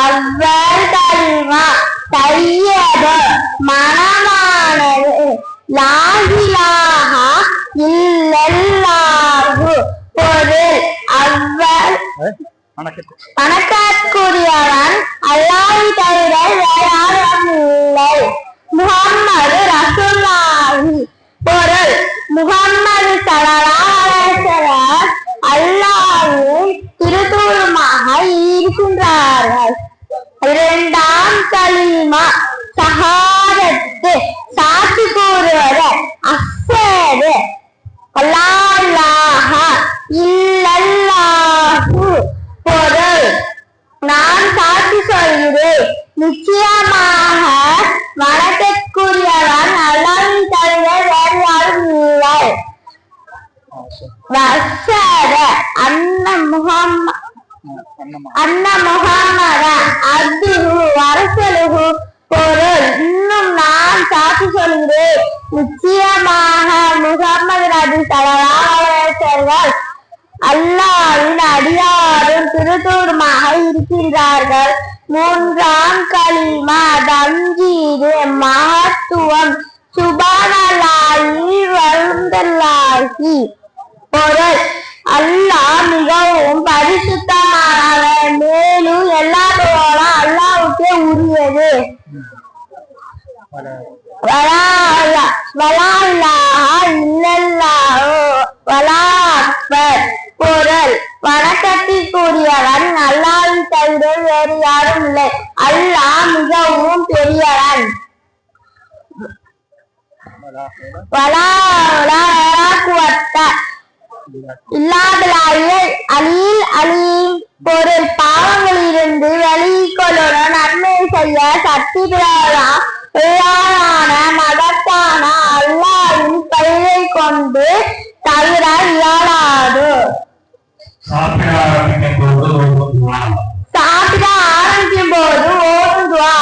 அவ்வல் கலிமா தையது மனமானது லா இலாஹா இல்லல்லாஹு பொருள் அவ்வல் வணக்கத்துக்குரியவன் அல்லாஹ்வை தவிர வேறாரும் இல்லை. முஹம்மது ரசூலுல்லாஹி பொருள் முஹம்மது ஸல்லல்லாஹு அலைஹி வஸல்லம் அல்லாஹ்வின் திருத்தூதராக இருக்கின்றார்கள். இரண்டாம் கலிமா ஷஹாதத்து சாட்சி கூறுவது அஷ்ஹது அல்லா இலாஹா இல்லல்லாஹு பொருள் நான் சாட்சி சொல்கிறேன் நிச்சயமாக வணக்கத்துக்குரியவன் அல்லாஹ்வை தவிர வேறு யாரும் இல்லை. வஷஹத அன்ன முஹம்மத அப்துஹு வரசூலுஹு பொருள் இன்னும் நான் சாட்சி சொல்கிறேன் நிச்சயமாக முஹம்மது நபி ஸல்லல்லாஹு அலைஹி வஸல்லம் அல்லாஹ்வின் அடியாரும் திருத்தூதருமாக இருக்கின்றார்கள். மூன்றாம் கலிமா தம்ஜீது மகத்துவம் சுப்ஹானல்லாஹி வல்ஹம்துலில்லாஹி பொருள் அல்லாஹ் மிகவும் பரிசுத்தமானவன் மேலும் எல்லா புகழும் அல்லாஹ்வுக்கே உரியது. வலா இலாஹா இல்லல்லாஹு வலா அக்பர் பொருள் வணக்கத்திற்குரியவன் அல்லாஹ்வை தவிர வேறு யாரும் இல்லை. அல்லாஹ் மிகவும் பெரியவன். வலா குவத்த அலீல் அலீம் பொருள் பாவங்களிலிருந்து வெளிக்கொள்ளணும் நன்மை செய்ய சக்தி பெறான மகத்தான அல்லாஹ்வின் பெயரை கொண்டு தவிர இயலாது. சாப்பிட ஆரம்பிக்கும் போது ஓதும் துஆ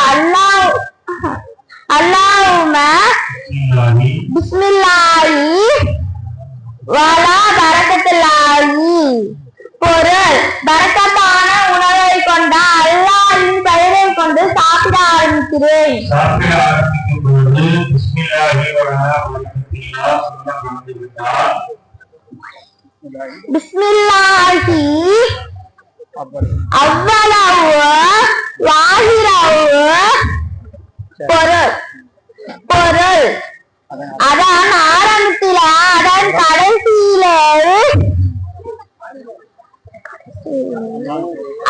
அல்லாஹும்ம பிஸ்மில்லாஹி வலா பரக்கத்துல்லாஹி பொருள் பரக்கத்தான உணவை கொண்ட அல்லாஹ்வின் பெயரை கொண்டு சாப்பிட ஆரம்பிக்கிறேன். பிஸ்மில்லாஹி அவ்வளவு வாஹிரவு பொருள் அதன் ஆரம்பத்தில அதன் கடைசியில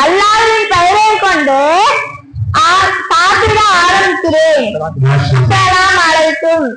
அல்லாஹ்வின் பெயரை கொண்டு சாப்பிட ஆரம்பிக்கிறேன். அஸ்ஸலாமு அலைக்கும்.